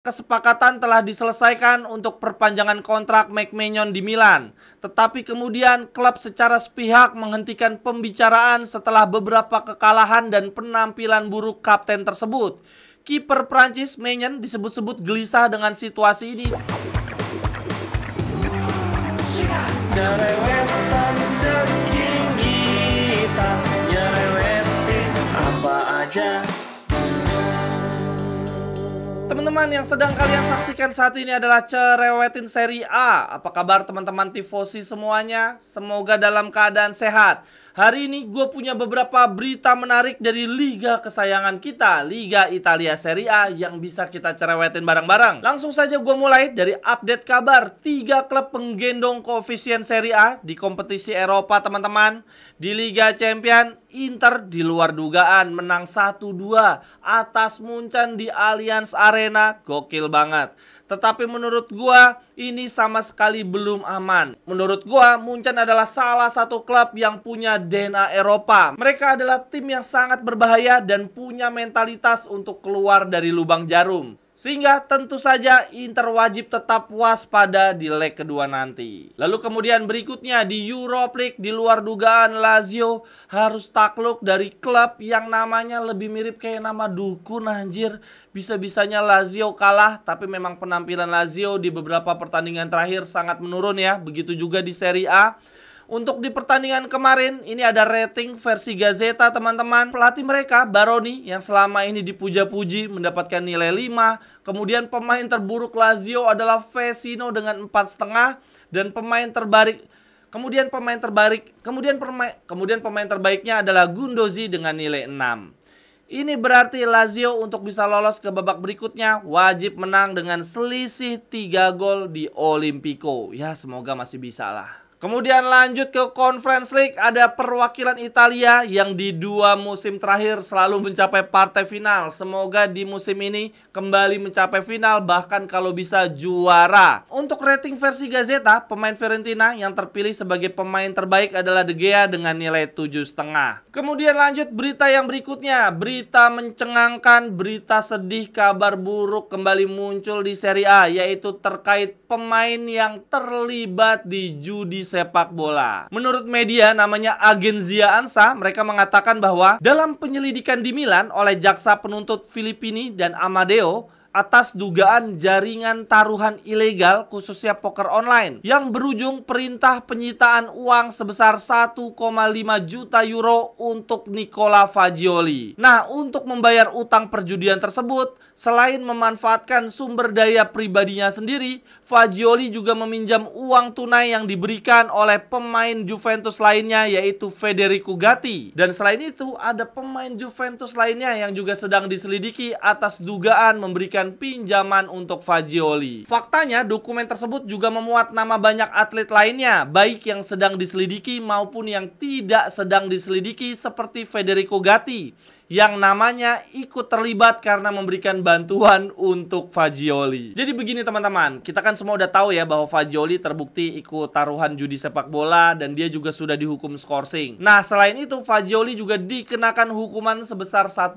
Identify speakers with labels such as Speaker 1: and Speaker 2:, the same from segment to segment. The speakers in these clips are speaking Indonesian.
Speaker 1: Kesepakatan telah diselesaikan untuk perpanjangan kontrak Maignan di Milan. Tetapi kemudian klub secara sepihak menghentikan pembicaraan setelah beberapa kekalahan dan penampilan buruk kapten tersebut. Kiper Prancis Maignan disebut-sebut gelisah dengan situasi ini.
Speaker 2: Jerewetan ceking kita, nyerewetin apa aja.
Speaker 1: Teman-teman, yang sedang kalian saksikan saat ini adalah Cerewetin Seri A. Apa kabar teman-teman tifosi semuanya? Semoga dalam keadaan sehat. Hari ini gue punya beberapa berita menarik dari liga kesayangan kita, Liga Italia Serie A, yang bisa kita cerewetin bareng-bareng. Langsung saja gue mulai dari update kabar 3 klub penggendong koefisien Serie A di kompetisi Eropa, teman-teman. Di Liga Champions, Inter di luar dugaan menang 1-2 atas Munchen di Allianz Arena. Gokil banget. Tetapi menurut gua ini sama sekali belum aman. Menurut gua Munchen adalah salah satu klub yang punya DNA Eropa. Mereka adalah tim yang sangat berbahaya dan punya mentalitas untuk keluar dari lubang jarum. Sehingga tentu saja Inter wajib tetap waspada di leg kedua nanti. Lalu kemudian berikutnya di Europa League, di luar dugaan Lazio harus takluk dari klub yang namanya lebih mirip kayak nama dukun, anjir. Bisa-bisanya Lazio kalah, tapi memang penampilan Lazio di beberapa pertandingan terakhir sangat menurun ya. Begitu juga di Serie A. Untuk di pertandingan kemarin, ini ada rating versi Gazzetta, teman-teman. Pelatih mereka, Baroni, yang selama ini dipuja-puji mendapatkan nilai 5. Kemudian pemain terburuk Lazio adalah Vecino dengan 4,5. Dan pemain terbaiknya adalah Guendouzi dengan nilai 6. Ini berarti Lazio untuk bisa lolos ke babak berikutnya wajib menang dengan selisih 3 gol di Olimpico. Ya, semoga masih bisa lah. Kemudian lanjut ke Conference League, ada perwakilan Italia yang di 2 musim terakhir selalu mencapai partai final. Semoga di musim ini kembali mencapai final, bahkan kalau bisa juara. Untuk rating versi Gazzetta, pemain Fiorentina yang terpilih sebagai pemain terbaik adalah De Gea dengan nilai 7,5. Kemudian lanjut berita yang berikutnya, berita mencengangkan, berita sedih, kabar buruk kembali muncul di Serie A, yaitu terkait pemain yang terlibat di judi sepak bola. Menurut media namanya Agenzia ANSA, mereka mengatakan bahwa dalam penyelidikan di Milan oleh jaksa penuntut Filippini dan Amadeo atas dugaan jaringan taruhan ilegal khususnya poker online yang berujung perintah penyitaan uang sebesar 1,5 juta euro untuk Nicola Fagioli. Nah, untuk membayar utang perjudian tersebut, selain memanfaatkan sumber daya pribadinya sendiri, Fagioli juga meminjam uang tunai yang diberikan oleh pemain Juventus lainnya, yaitu Federico Gatti. Dan selain itu, ada pemain Juventus lainnya yang juga sedang diselidiki atas dugaan memberikan pinjaman untuk Fagioli. Faktanya, dokumen tersebut juga memuat nama banyak atlet lainnya, baik yang sedang diselidiki maupun yang tidak sedang diselidiki, seperti Federico Gatti, yang namanya ikut terlibat karena memberikan bantuan untuk Fagioli. Jadi begini teman-teman, kita kan semua udah tahu ya bahwa Fagioli terbukti ikut taruhan judi sepak bola dan dia juga sudah dihukum skorsing. Nah, selain itu Fagioli juga dikenakan hukuman sebesar 1,5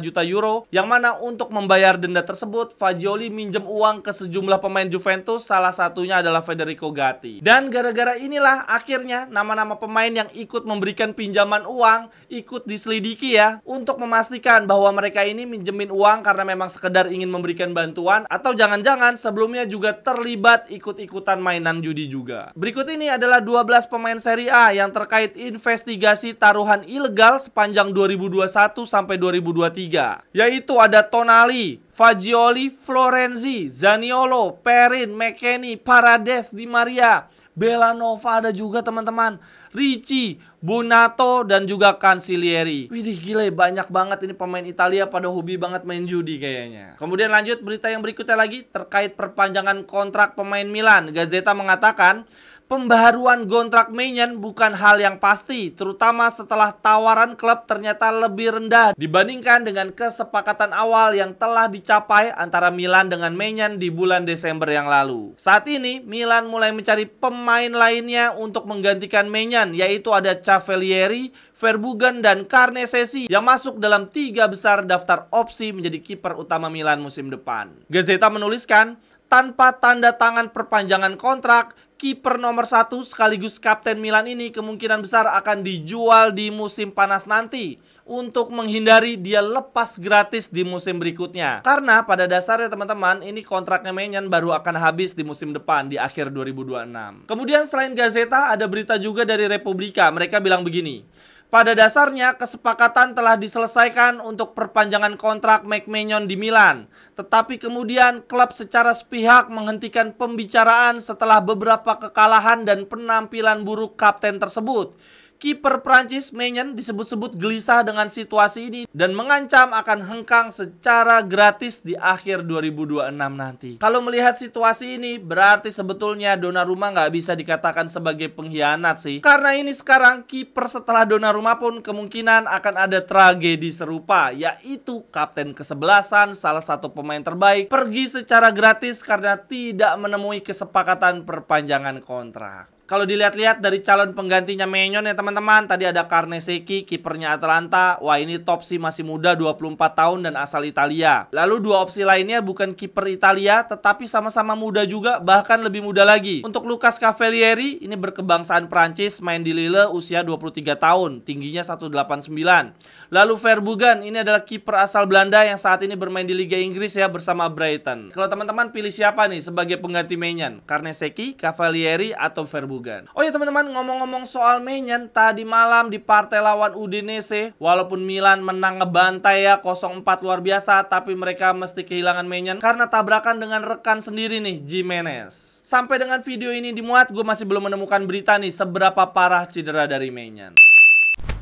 Speaker 1: juta euro, yang mana untuk membayar denda tersebut Fagioli minjem uang ke sejumlah pemain Juventus, salah satunya adalah Federico Gatti. Dan gara-gara inilah akhirnya nama-nama pemain yang ikut memberikan pinjaman uang ikut diselidiki ya, untuk memastikan bahwa mereka ini minjemin uang karena memang sekedar ingin memberikan bantuan, atau jangan-jangan sebelumnya juga terlibat ikut-ikutan mainan judi juga. Berikut ini adalah 12 pemain Serie A yang terkait investigasi taruhan ilegal sepanjang 2021 sampai 2023. Yaitu ada Tonali, Fagioli, Florenzi, Zaniolo, Perin, McKennie, Paredes, Di Maria, Bellanova ada juga teman-teman, Ricci, Bonato, dan juga Cancellieri. Widih, gila, banyak banget ini pemain Italia pada hobi banget main judi kayaknya. Kemudian lanjut berita yang berikutnya lagi terkait perpanjangan kontrak pemain Milan. Gazzetta mengatakan pembaharuan kontrak Maignan bukan hal yang pasti, terutama setelah tawaran klub ternyata lebih rendah dibandingkan dengan kesepakatan awal yang telah dicapai antara Milan dengan Maignan di bulan Desember yang lalu. Saat ini Milan mulai mencari pemain lainnya untuk menggantikan Maignan Maignan, yaitu ada Cavalieri, Verbruggen, dan Carnesecchi yang masuk dalam 3 besar daftar opsi menjadi kiper utama Milan musim depan. Gazzetta menuliskan, tanpa tanda tangan perpanjangan kontrak, kiper nomor 1 sekaligus kapten Milan ini kemungkinan besar akan dijual di musim panas nanti untuk menghindari dia lepas gratis di musim berikutnya. Karena pada dasarnya teman-teman, ini kontraknya Maignan baru akan habis di musim depan di akhir 2026. Kemudian selain Gazzetta ada berita juga dari Repubblica. Mereka bilang begini, pada dasarnya kesepakatan telah diselesaikan untuk perpanjangan kontrak Maignan di Milan. Tetapi kemudian klub secara sepihak menghentikan pembicaraan setelah beberapa kekalahan dan penampilan buruk kapten tersebut. Kiper Prancis Maignan disebut-sebut gelisah dengan situasi ini dan mengancam akan hengkang secara gratis di akhir 2026 nanti. Kalau melihat situasi ini, berarti sebetulnya Donnarumma nggak bisa dikatakan sebagai pengkhianat sih. Karena ini sekarang kiper setelah Donnarumma pun kemungkinan akan ada tragedi serupa, yaitu kapten kesebelasan, salah satu pemain terbaik, pergi secara gratis karena tidak menemui kesepakatan perpanjangan kontrak. Kalau dilihat-lihat dari calon penggantinya Maignan ya teman-teman, tadi ada Carnesecchi, kipernya Atalanta. Wah, ini top sih, masih muda, 24 tahun dan asal Italia. Lalu 2 opsi lainnya bukan kiper Italia, tetapi sama-sama muda juga, bahkan lebih muda lagi. Untuk Lucas Cavalieri, ini berkebangsaan Prancis, main di Lille, usia 23 tahun, tingginya 189. Lalu Verbruggen, ini adalah kiper asal Belanda yang saat ini bermain di Liga Inggris ya bersama Brighton. Kalau teman-teman pilih siapa nih sebagai pengganti Maignan? Carnesecchi, Cavalieri, atau Verbruggen? Oh ya teman-teman, ngomong-ngomong soal Maignan, tadi malam di partai lawan Udinese, walaupun Milan menang ngebantai ya 0-4 luar biasa, tapi mereka mesti kehilangan Maignan karena tabrakan dengan rekan sendiri nih, Gimenez. Sampai dengan video ini dimuat, gue masih belum menemukan berita nih seberapa parah cedera dari Maignan.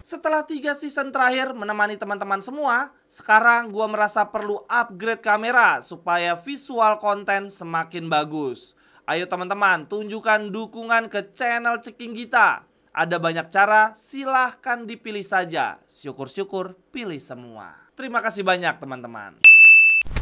Speaker 1: Setelah 3 season terakhir menemani teman-teman semua, sekarang gue merasa perlu upgrade kamera supaya visual konten semakin bagus. Ayo teman-teman, tunjukkan dukungan ke channel Ceking Gita. Ada banyak cara, silahkan dipilih saja. Syukur-syukur pilih semua. Terima kasih banyak teman-teman.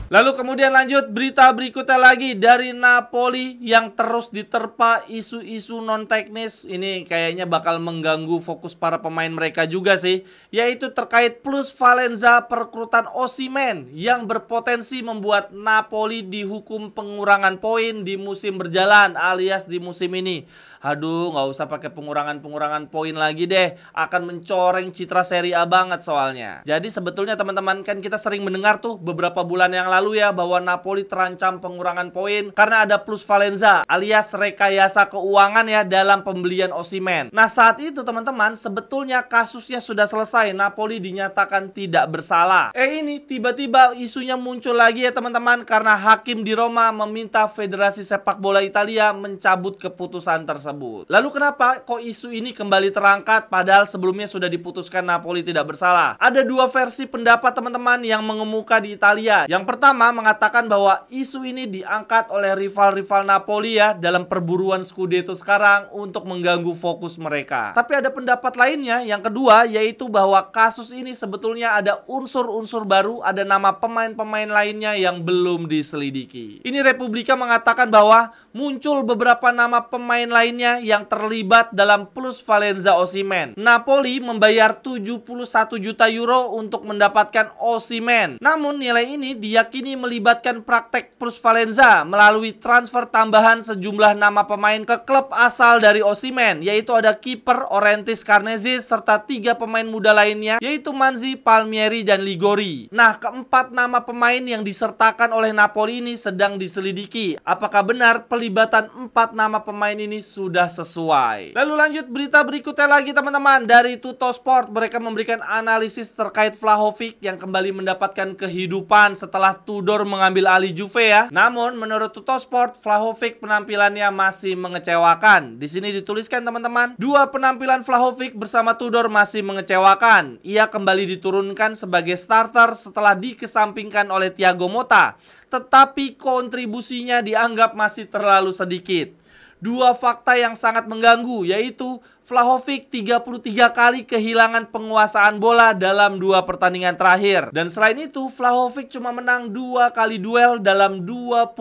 Speaker 1: Lalu kemudian lanjut berita berikutnya lagi dari Napoli yang terus diterpa isu-isu non teknis. Ini kayaknya bakal mengganggu fokus para pemain mereka juga sih, yaitu terkait plusvalenza perekrutan Osimhen yang berpotensi membuat Napoli dihukum pengurangan poin di musim berjalan alias di musim ini. Aduh, nggak usah pakai pengurangan poin lagi deh, akan mencoreng citra Serie A banget soalnya. Jadi sebetulnya teman-teman, kan kita sering mendengar tuh beberapa bulan yang lalu ya bahwa Napoli terancam pengurangan poin karena ada plusvalenza alias rekayasa keuangan ya dalam pembelian Osimhen. Nah saat itu teman-teman, sebetulnya kasusnya sudah selesai, Napoli dinyatakan tidak bersalah. Ini tiba-tiba isunya muncul lagi ya teman-teman, karena hakim di Roma meminta Federasi Sepak Bola Italia mencabut keputusan tersebut. Lalu kenapa kok isu ini kembali terangkat padahal sebelumnya sudah diputuskan Napoli tidak bersalah? Ada 2 versi pendapat teman-teman yang mengemuka di Italia. Yang pertama mengatakan bahwa isu ini diangkat oleh rival-rival Napoli ya dalam perburuan Scudetto sekarang untuk mengganggu fokus mereka. Tapi ada pendapat lainnya yang kedua, yaitu bahwa kasus ini sebetulnya ada unsur-unsur baru, ada nama pemain-pemain lainnya yang belum diselidiki. Ini Repubblica mengatakan bahwa muncul beberapa nama pemain lainnya yang terlibat dalam plusvalenza Osimhen. Napoli membayar 71 juta euro untuk mendapatkan Osimhen. Namun nilai ini diyakini melibatkan praktek plusvalenza melalui transfer tambahan sejumlah nama pemain ke klub asal dari Osimhen, yaitu ada kiper Orentis Carnezis serta 3 pemain muda lainnya, yaitu Manzi, Palmieri, dan Ligori. Nah, keempat nama pemain yang disertakan oleh Napoli ini sedang diselidiki. Apakah benar pelibatan 4 nama pemain ini sudah sesuai? Lalu lanjut berita berikutnya lagi teman-teman dari Tuttosport. Mereka memberikan analisis terkait Vlahovic yang kembali mendapatkan kehidupan setelah Tudor mengambil alih Juve ya. Namun menurut Tuttosport, Vlahovic penampilannya masih mengecewakan. Di sini dituliskan teman-teman, 2 penampilan Vlahovic bersama Tudor masih mengecewakan. Ia kembali diturunkan sebagai starter setelah dikesampingkan oleh Thiago Motta, tetapi kontribusinya dianggap masih terlalu sedikit. 2 fakta yang sangat mengganggu, yaitu Vlahovic 33 kali kehilangan penguasaan bola dalam 2 pertandingan terakhir. Dan selain itu, Vlahovic cuma menang 2 kali duel dalam 29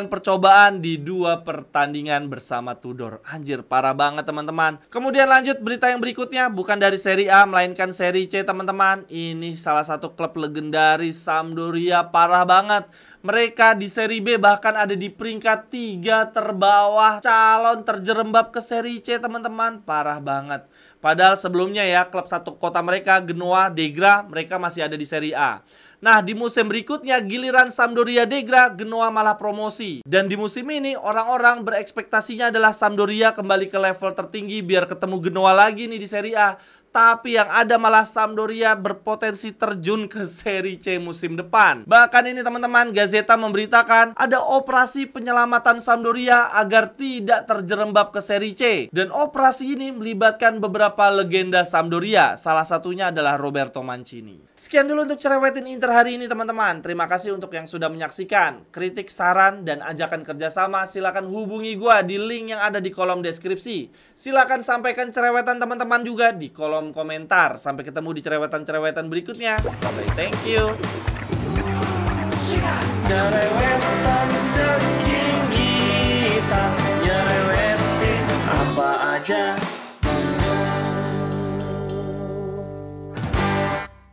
Speaker 1: percobaan di 2 pertandingan bersama Tudor. Anjir, parah banget teman-teman. Kemudian lanjut berita yang berikutnya, bukan dari Serie A melainkan Serie C teman-teman. Ini salah satu klub legendaris, Sampdoria, parah banget. Mereka di Serie B bahkan ada di peringkat 3 terbawah, calon terjerembab ke Serie C teman-teman. Parah banget. Padahal sebelumnya ya, klub satu kota mereka, Genoa Degra, mereka masih ada di Serie A. Nah, di musim berikutnya giliran Sampdoria Degra, Genoa malah promosi. Dan di musim ini orang-orang berekspektasinya adalah Sampdoria kembali ke level tertinggi biar ketemu Genoa lagi nih di Serie A. Tapi yang ada malah Sampdoria berpotensi terjun ke Serie C musim depan. Bahkan ini teman-teman, Gazzetta memberitakan ada operasi penyelamatan Sampdoria agar tidak terjerembab ke Serie C. Dan operasi ini melibatkan beberapa legenda Sampdoria. Salah satunya adalah Roberto Mancini. Sekian dulu untuk Cerewetin Inter hari ini teman-teman. Terima kasih untuk yang sudah menyaksikan. Kritik, saran, dan ajakan kerjasama silakan hubungi gua di link yang ada di kolom deskripsi. Silakan sampaikan cerewetan teman-teman juga di kolom komentar. Sampai ketemu di cerewetan-cerewetan berikutnya. Bye, thank you.
Speaker 2: Cerewetan ceking kita, nyerewetin apa aja.